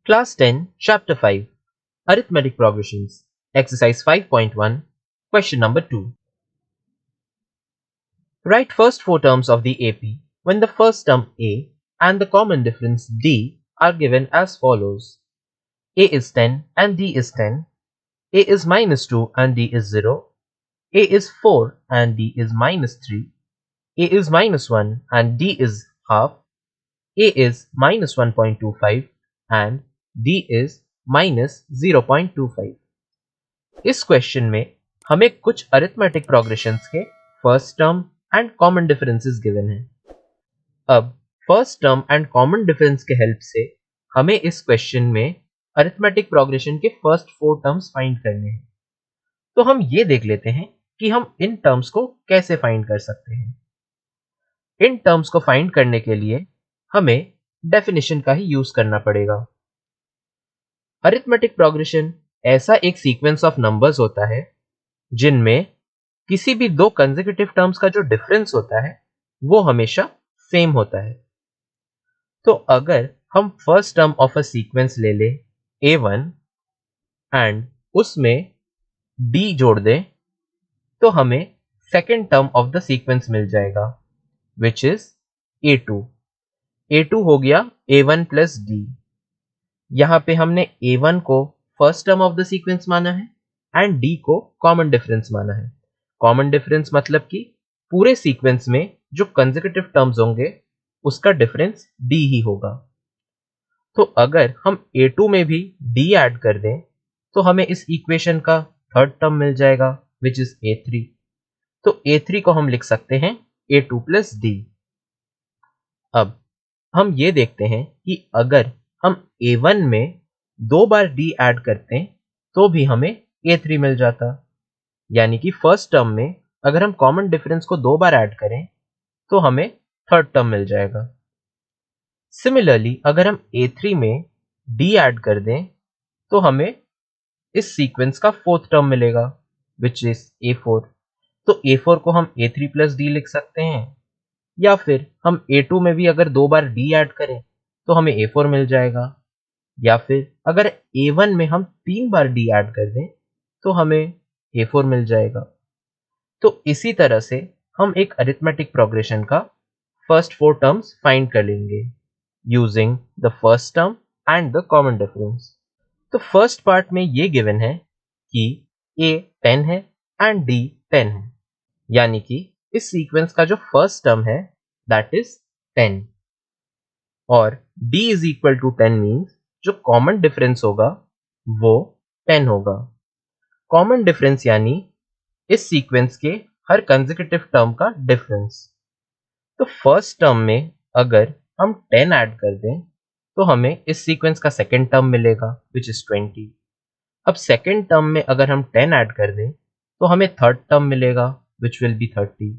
Class 10, Chapter 5, Arithmetic Progressions, Exercise 5.1, Question number 2. Write first four terms of the AP when the first term A and the common difference D are given as follows. A is 10 and D is 10. A is minus 2 and D is 0. A is 4 and D is minus 3. A is minus 1 and D is half. A is minus 1.25 and D is minus 0.25. इस question में हमें कुछ arithmetic progressions के first term and common differences given हैं। अब first term and common difference के help से हमें इस क्वेश्चन में अरिथमेटिक प्रोग्रेशन के फर्स्ट फोर टर्म्स फाइंड करने हैं। तो हम ये देख लेते हैं कि हम इन टर्म्स को कैसे फाइंड कर सकते हैं। इन टर्म्स को फाइंड करने के लिए हमें डेफिनेशन का ही यूज करना पड़ेगा। अरिथमेटिक प्रोग्रेशन ऐसा एक सीक्वेंस ऑफ नंबर्स होता है जिनमें किसी भी दो कंसेक्यूटिव टर्म्स का जो डिफरेंस होता है वो हमेशा सेम होता है। तो अगर हम first term of a sequence ले लें A1 एंड उसमें D जोड़ दें तो हमें second term of the sequence मिल जाएगा विच इज A2। A2 हो गया A1 प्लस D। यहां पे हमने A1 को first term of the sequence माना है एंड D को कॉमन डिफरेंस माना है। कॉमन डिफरेंस मतलब कि पूरे सीक्वेंस में जो कंसेक्यूटिव टर्म्स होंगे उसका डिफरेंस D ही होगा। तो अगर हम A2 में भी D ऐड कर दें तो हमें इस इक्वेशन का थर्ड टर्म मिल जाएगा विच इज A3। तो A3 को हम लिख सकते हैं A2 प्लस D। अब हम ये देखते हैं कि अगर हम A1 में दो बार D ऐड करते हैं तो भी हमें A3 मिल जाता। यानी कि फर्स्ट टर्म में अगर हम कॉमन डिफरेंस को दो बार ऐड करें तो हमें थर्ड टर्म मिल जाएगा। सिमिलरली अगर हम A3 में D ऐड कर दें तो हमें इस सीक्वेंस का फोर्थ टर्म मिलेगा विच इज A4। तो A4 को हम A3 प्लस D लिख सकते हैं या फिर हम A2 में भी अगर दो बार D ऐड करें तो हमें A4 मिल जाएगा, या फिर अगर A1 में हम तीन बार D ऐड कर दें तो हमें A4 मिल जाएगा। तो इसी तरह से हम एक अरिथमेटिक प्रोग्रेशन का फर्स्ट फोर टर्म्स फाइंड कर लेंगे using the first term and the common difference. तो फर्स्ट पार्ट में ये गिवन है कि A 10 है एंड D 10 है, यानी कि इस सीक्वेंस का जो फर्स्ट टर्म है दैट इज 10 और D is equal to 10 means जो कॉमन डिफरेंस होगा वो 10 होगा। कॉमन डिफरेंस यानी इस सीक्वेंस के हर कंसेक्यूटिव टर्म का डिफरेंस। तो फर्स्ट टर्म में अगर हम 10 ऐड कर दें तो हमें इस सीक्वेंस का सेकेंड टर्म मिलेगा विच इज 20। अब सेकेंड टर्म में अगर हम 10 ऐड कर दें तो हमें थर्ड टर्म मिलेगा विच विल बी 30।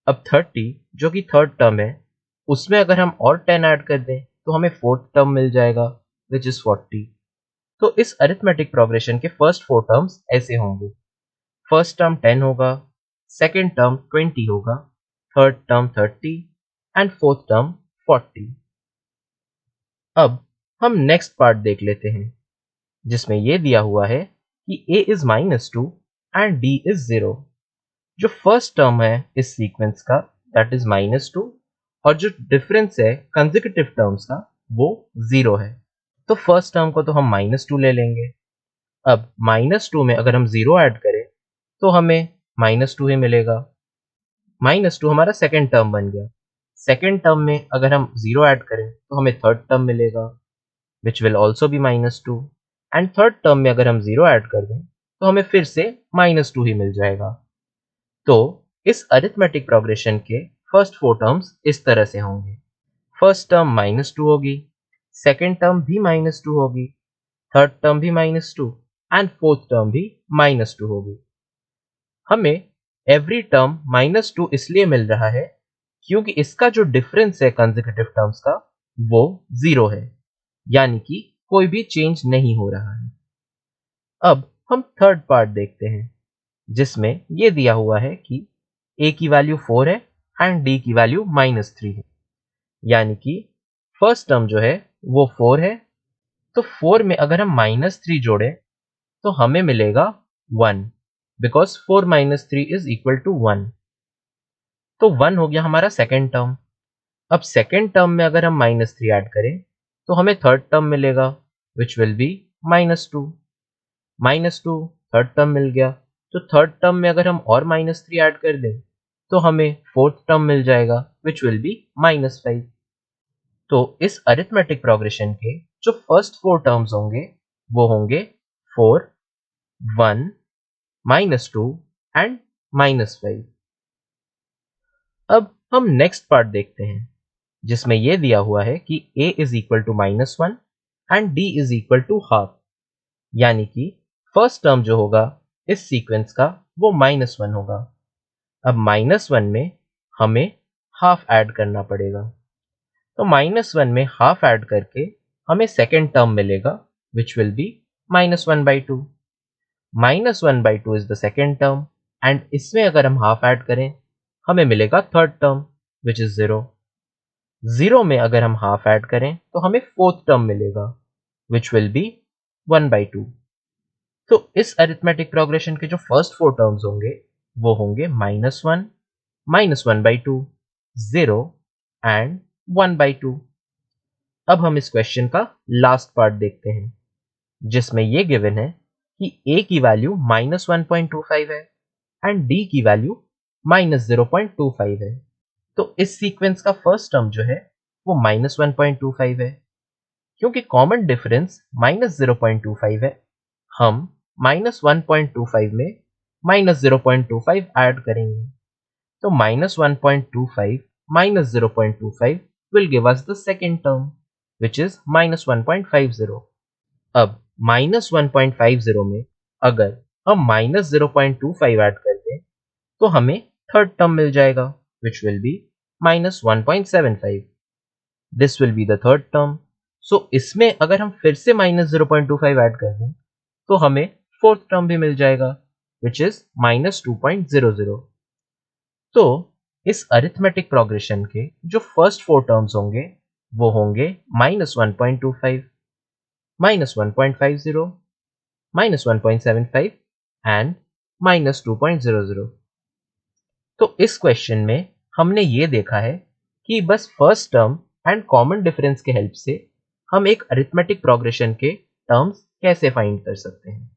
अब 30 जो कि थर्ड टर्म है उसमें अगर हम और 10 ऐड कर दें तो हमें फोर्थ टर्म मिल जाएगा विच इज 40। तो इस अरिथमेटिक प्रोग्रेशन के फर्स्ट फोर टर्म्स ऐसे होंगे। फर्स्ट टर्म 10 होगा, सेकेंड टर्म 20 होगा, third term 30 and fourth term 40। अब हम नेक्स्ट पार्ट देख लेते हैं जिसमें यह दिया हुआ है कि A is -2 and D is 0। जो फर्स्ट टर्म है इस सीक्वेंस का दैट इज -2 और जो डिफरेंस है कंसेक्यूटिव टर्म्स का वो 0 है। तो फर्स्ट टर्म को तो हम -2 ले लेंगे। अब -2 में अगर हम 0 ऐड करें तो हमें -2 ही मिलेगा। -2 हमारा सेकेंड टर्म बन गया। सेकेंड टर्म में अगर हम 0 ऐड करें तो हमें थर्ड टर्म मिलेगा which will also be -2 and third term में अगर हम 0 ऐड कर दें तो हमें फिर से -2 ही मिल जाएगा। तो इस अरिथमेटिक प्रोग्रेशन के फर्स्ट फोर टर्म्स इस तरह से होंगे। फर्स्ट टर्म -2 होगी, सेकेंड टर्म भी -2 होगी, थर्ड टर्म भी -2 एंड फोर्थ टर्म भी -2 होगी। हमें एवरी टर्म -2 इसलिए मिल रहा है क्योंकि इसका जो डिफरेंस है कंसेक्यूटिव टर्म्स का वो 0 है, यानी कि कोई भी चेंज नहीं हो रहा है। अब हम थर्ड पार्ट देखते हैं जिसमें यह दिया हुआ है कि A की वैल्यू 4 है एंड D की वैल्यू -3 है, यानी कि फर्स्ट टर्म जो है वो 4 है, तो 4 में अगर हम -3 जोड़ें तो हमें मिलेगा 1, बिकॉज 4 - 3 इज इक्वल टू 1। तो 1 हो गया हमारा सेकेंड टर्म। अब सेकेंड टर्म में अगर हम -3 ऐड करें तो हमें थर्ड टर्म मिलेगा, which will be -2। -2 third term मिल गया, तो थर्ड टर्म में अगर हम और -3 ऐड कर दें तो हमें फोर्थ टर्म मिल जाएगा, विच विल बी -5। तो इस अरिथमेटिक प्रोग्रेशन के जो फर्स्ट 4 टर्म्स होंगे वो होंगे 4, 1, -2 एंड -5। अब हम नेक्स्ट पार्ट देखते हैं, जिसमें यह दिया हुआ है कि a is equal to -1 and d is equal to half, यानी कि फर्स्ट टर्म जो होगा इस सीक्वेंस का वो -1 होगा। अब -1 में हमें हाफ ऐड करना पड़ेगा, तो -1 में हाफ ऐड करके हमें सेकेंड टर्म मिलेगा, which will B -1/2। -1/2 is the second term and इसमें अगर हम हाफ ऐड करें हमें मिलेगा थर्ड टर्म, विच इज 0। 0 में अगर हम हाफ ऐड करें तो हमें फोर्थ टर्म मिलेगा, विच विल बी 1/2। तो इस अरिथमेटिक प्रोग्रेशन के जो फर्स्ट 4 टर्म्स होंगे वो होंगे -1, -1/2, 0 एंड 1/2। अब हम इस क्वेश्चन का लास्ट पार्ट देखते हैं, जिसमें ये गिवन है कि a की वैल्यू -1.25 है एंड d की वैल्यू -0.25 है। तो इस सीक्वेंस का फर्स्ट टर्म जो है वो -1.25 है। क्योंकि कॉमन डिफरेंस -0.25 है, हम -1.25 में -0.25 ऐड करेंगे। तो -1.25 -0.25 will give us the second term, which is -1.50। अब -1.50 में अगर हम -0.25 ऐड कर दें तो हमें थर्ड टर्म मिल जाएगा, which will be -1.75। This will be the third term. So इसमें अगर हम फिर से -0.25 ऐड कर दें तो हमें फोर्थ टर्म भी मिल जाएगा, विच इज -2.00। तो इस अरिथमेटिक प्रोग्रेशन के जो फर्स्ट 4 टर्म्स होंगे वो होंगे -1.25, -1.50, -1.75 एंड -2.00। तो इस क्वेश्चन में हमने ये देखा है कि बस first term and common difference के हेल्प से हम एक अरिथमेटिक प्रोग्रेशन के टर्म्स कैसे फाइंड कर सकते हैं।